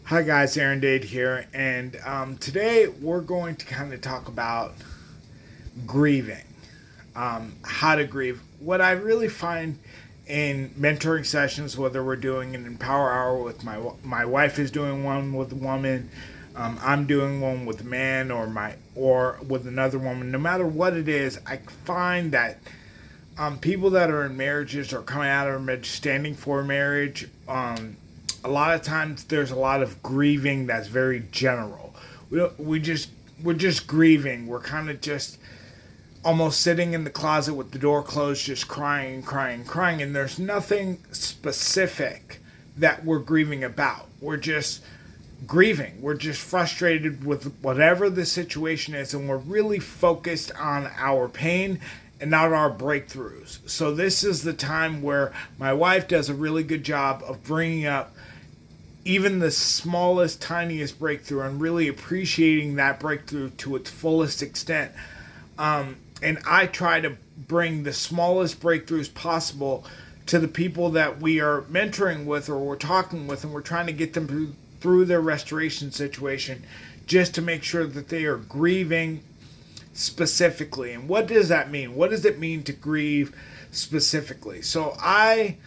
Hi guys, Aaron Dade here, and today we're going to kind of talk about grieving, how to grieve. What I really find in mentoring sessions, whether we're doing an Empower Hour with my wife is doing one with a woman, I'm doing one with a man, or with another woman. No matter what it is, I find that people that are in marriages or coming out of marriage, standing for marriage, a lot of times there's a lot of grieving that's very general. We're just grieving. We're kind of just almost sitting in the closet with the door closed, just crying, crying, crying, and there's nothing specific that we're grieving about. We're just grieving. We're just frustrated with whatever the situation is, and we're really focused on our pain and not our breakthroughs. So this is the time where my wife does a really good job of bringing up even the smallest, tiniest breakthrough and really appreciating that breakthrough to its fullest extent. And I try to bring the smallest breakthroughs possible to the people that we are mentoring with or we're talking with, and we're trying to get them through their restoration situation just to make sure that they are grieving specifically. And what does that mean? What does it mean to grieve specifically? So I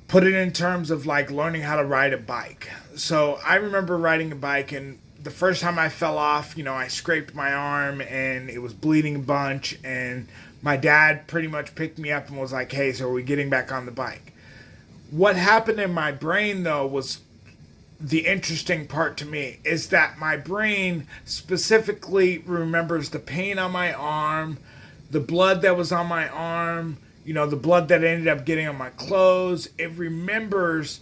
put it in terms of like learning how to ride a bike. So I remember riding a bike, and the first time I fell off, I scraped my arm and it was bleeding a bunch, and my dad pretty much picked me up and was like, "Hey, so are we getting back on the bike?" What happened in my brain though was the interesting part to me, is that my brain specifically remembers the pain on my arm, the blood that was on my arm, the blood that ended up getting on my clothes. It remembers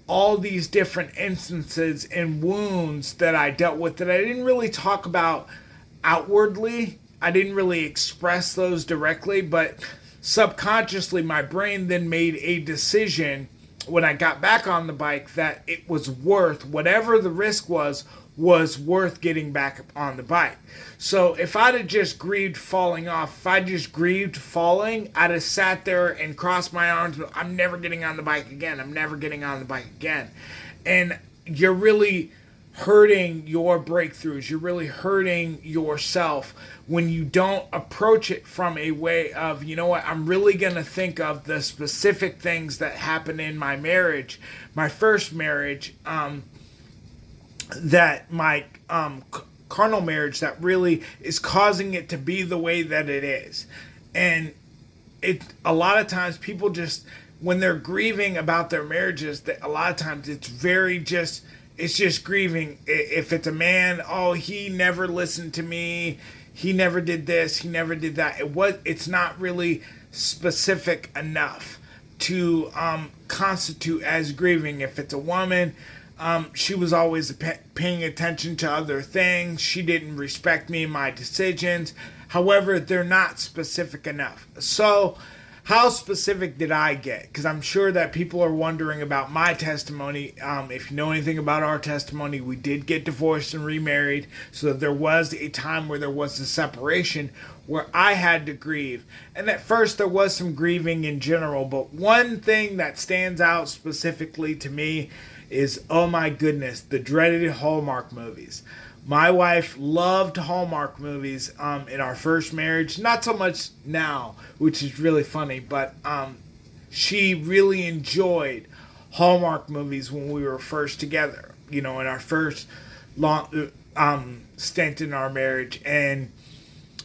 all these different instances and wounds that I dealt with that I didn't really talk about outwardly. I didn't really express those directly, but subconsciously my brain then made a decision when I got back on the bike that it was worth whatever the risk was worth getting back on the bike. So if I'd have just grieved falling off, if I just grieved falling, I'd have sat there and crossed my arms. I'm never getting on the bike again. I'm never getting on the bike again. And you're really hurting your breakthroughs. You're really hurting yourself when you don't approach it from a way of, I'm really going to think of the specific things that happened in my marriage, my first marriage, that my carnal marriage that really is causing it to be the way that it is. And it a lot of times people just, when they're grieving about their marriages, that a lot of times it's just grieving. If it's a man, oh, he never listened to me, he never did this, he never did that. It's not really specific enough to constitute as grieving. If it's a woman, she was always paying attention to other things. She didn't respect me and my decisions. However, they're not specific enough. So, how specific did I get? Because I'm sure that people are wondering about my testimony. If you know anything about our testimony, we did get divorced and remarried. So there was a time where there was a separation where I had to grieve. And at first there was some grieving in general. But one thing that stands out specifically to me is, oh my goodness, the dreaded Hallmark movies. My wife loved Hallmark movies in our first marriage. Not so much now, which is really funny, but she really enjoyed Hallmark movies when we were first together, in our first long stint in our marriage. And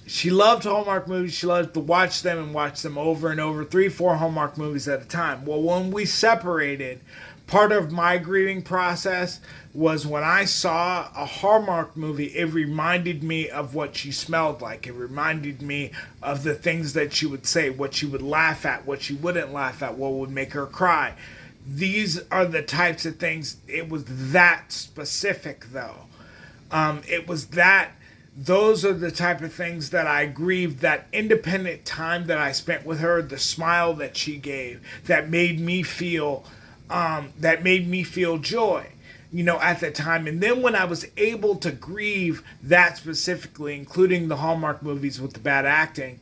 she loved Hallmark movies. She loved to watch them and watch them over and over, 3-4 Hallmark movies at a time. Well, when we separated, part of my grieving process was when I saw a Hallmark movie, it reminded me of what she smelled like. It reminded me of the things that she would say, what she would laugh at, what she wouldn't laugh at, what would make her cry. These are the types of things. It was that specific, though. Those are the type of things that I grieved, that independent time that I spent with her, the smile that she gave, that made me feel joy, at the time. And then when I was able to grieve that specifically, including the Hallmark movies with the bad acting,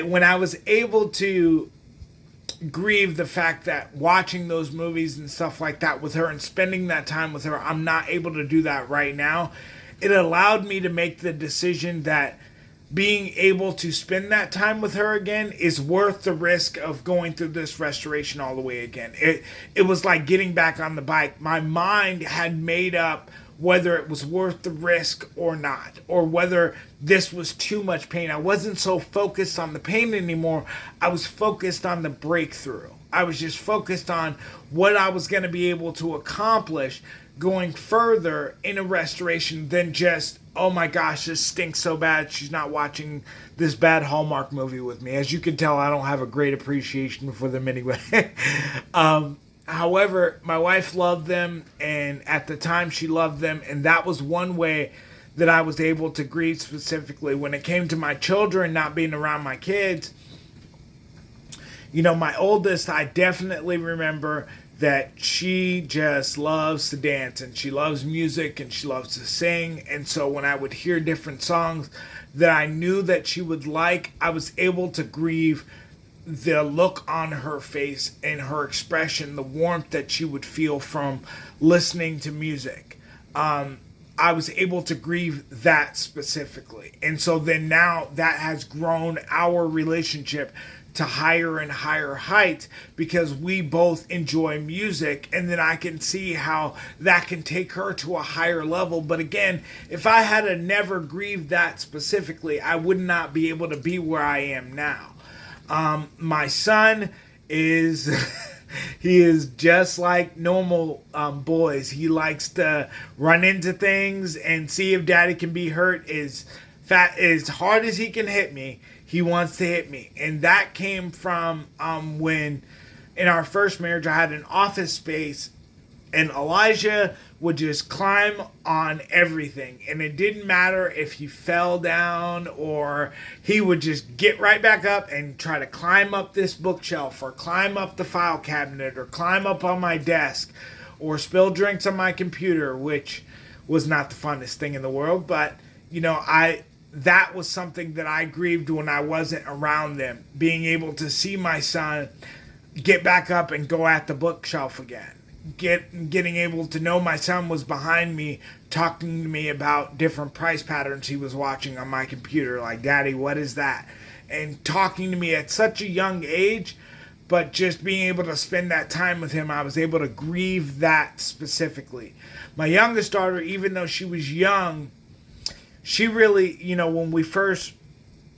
when I was able to grieve the fact that watching those movies and stuff like that with her and spending that time with her, I'm not able to do that right now. It allowed me to make the decision that being able to spend that time with her again is worth the risk of going through this restoration all the way again. It was like getting back on the bike. My mind had made up whether it was worth the risk or not, or whether this was too much pain. I wasn't so focused on the pain anymore. I was focused on the breakthrough. I was just focused on what I was going to be able to accomplish going further in a restoration than just, oh my gosh, this stinks so bad, she's not watching this bad Hallmark movie with me. As you can tell, I don't have a great appreciation for them anyway. However, my wife loved them, and at the time she loved them, and that was one way that I was able to grieve specifically. When it came to my children not being around my kids, my oldest, I definitely remember that she just loves to dance, and she loves music, and she loves to sing. And so when I would hear different songs that I knew that she would like, I was able to grieve the look on her face and her expression, the warmth that she would feel from listening to music. I was able to grieve that specifically. And so then now that has grown our relationship to higher and higher heights because we both enjoy music, and then I can see how that can take her to a higher level. But again, if I had never grieved that specifically, I would not be able to be where I am now. My son is he is just like normal boys. He likes to run into things and see if daddy can be hurt. As hard as he can hit me, he wants to hit me. And that came from when in our first marriage I had an office space, and Elijah would just climb on everything. And it didn't matter if he fell down, or he would just get right back up and try to climb up this bookshelf, or climb up the file cabinet, or climb up on my desk, or spill drinks on my computer, which was not the funnest thing in the world. But, that was something that I grieved when I wasn't around them. Being able to see my son get back up and go at the bookshelf again. Getting able to know my son was behind me talking to me about different price patterns he was watching on my computer. Like, Daddy, what is that? And talking to me at such a young age, but just being able to spend that time with him, I was able to grieve that specifically. My youngest daughter, even though she was young, she really, when we first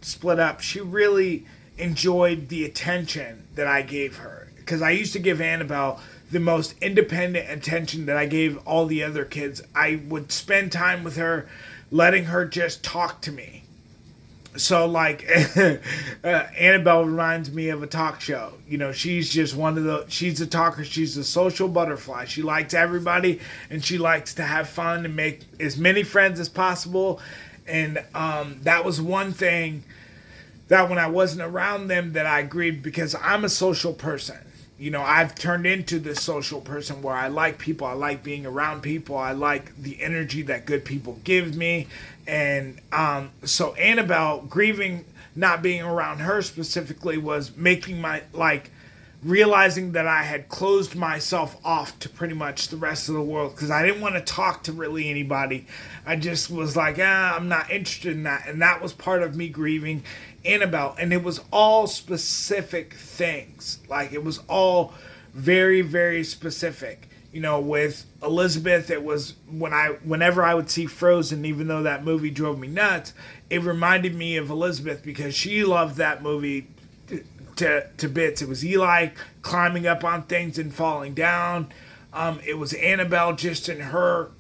split up, she really enjoyed the attention that I gave her. Because I used to give Annabelle the most independent attention that I gave all the other kids. I would spend time with her, letting her just talk to me. So, like, Annabelle reminds me of a talk show. She's just she's a talker. She's a social butterfly. She likes everybody, and she likes to have fun and make as many friends as possible. And that was one thing that when I wasn't around them that I grieved, because I'm a social person. I've turned into this social person where I like people. I like being around people. I like the energy that good people give me. And so Annabelle, grieving not being around her specifically, was making realizing that I had closed myself off to pretty much the rest of the world, because I didn't want to talk to really anybody. I just was like, I'm not interested in that. And that was part of me grieving Annabelle. And it was all specific things. Like, it was all very, very specific. With Elizabeth, it was whenever I would see Frozen, even though that movie drove me nuts, it reminded me of Elizabeth, because she loved that movie to bits. It was Eli climbing up on things and falling down. It was Annabelle just in her.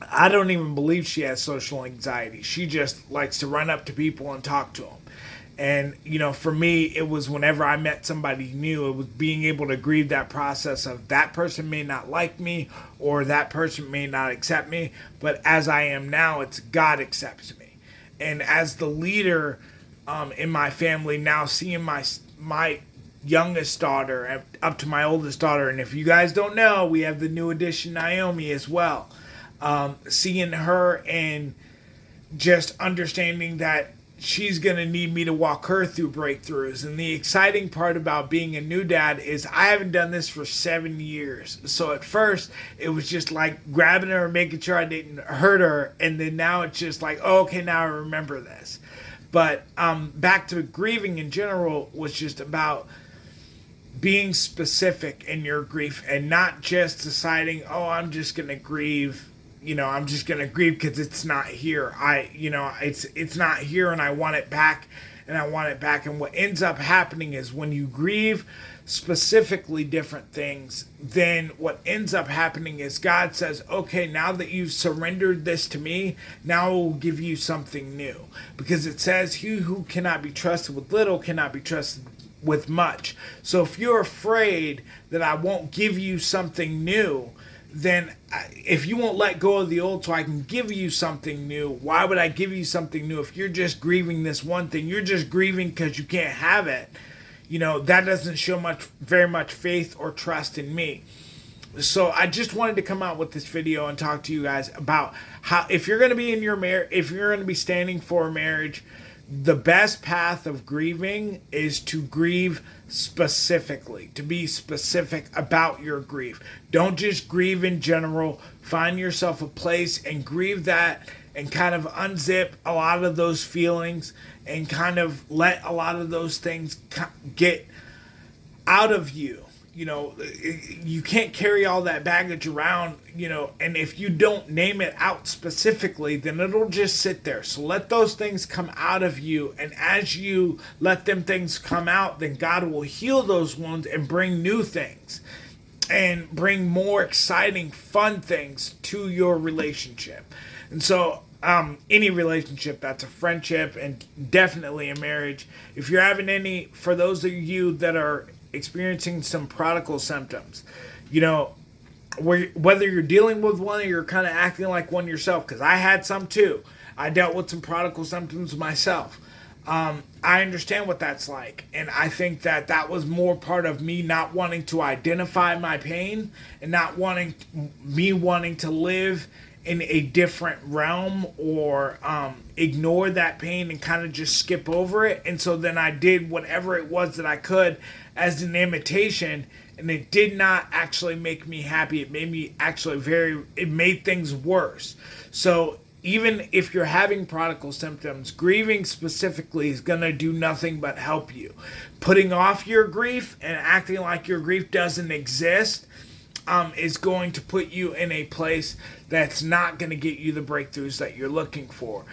I don't even believe she has social anxiety. She just likes to run up to people and talk to them. And, for me, it was whenever I met somebody new, it was being able to grieve that process of that person may not like me, or that person may not accept me, but as I am now, it's God accepts me. And as the leader in my family, now seeing my youngest daughter up to my oldest daughter, and if you guys don't know, we have the new addition Naomi as well. Seeing her and just understanding that she's going to need me to walk her through breakthroughs. And the exciting part about being a new dad is I haven't done this for 7 years. So at first it was just like grabbing her and making sure I didn't hurt her. And then now it's just like, oh, okay, now I remember this. But back to grieving in general was just about being specific in your grief and not just deciding, oh, I'm just going to grieve. I'm just going to grieve because it's not here. It's not here and I want it back and I want it back. And what ends up happening is when you grieve specifically different things, then what ends up happening is God says, okay, now that you've surrendered this to me, now I will give you something new. Because it says, he who cannot be trusted with little cannot be trusted with much. So if you're afraid that I won't give you something new, then if you won't let go of the old so I can give you something new, why would I give you something new? If you're just grieving this one thing, you're just grieving because you can't have it. That doesn't show very much faith or trust in me. So I just wanted to come out with this video and talk to you guys about how, if you're going to be in your marriage, if you're going to be standing for a marriage, the best path of grieving is to grieve specifically, to be specific about your grief. Don't just grieve in general. Find yourself a place and grieve that and kind of unzip a lot of those feelings and kind of let a lot of those things get out of you. You can't carry all that baggage around, and if you don't name it out specifically, then it'll just sit there. So let those things come out of you. And as you let them things come out, then God will heal those wounds and bring new things and bring more exciting, fun things to your relationship. And so any relationship, that's a friendship and definitely a marriage. If you're having any, for those of you that are experiencing some prodigal symptoms, whether you're dealing with one or you're kind of acting like one yourself, because I had some too. I dealt with some prodigal symptoms myself. I understand what that's like, and I think that was more part of me not wanting to identify my pain and not wanting to live in a different realm or ignore that pain and kind of just skip over it. And so then I did whatever it was that I could as an imitation, and it did not actually make me happy. It made me it made things worse. So even if you're having prodigal symptoms, grieving specifically is going to do nothing but help you. Putting off your grief and acting like your grief doesn't exist is going to put you in a place that's not going to get you the breakthroughs that you're looking for.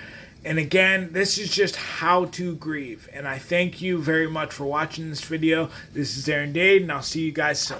And again, this is just how to grieve. And I thank you very much for watching this video. This is Aaron Dade, and I'll see you guys soon.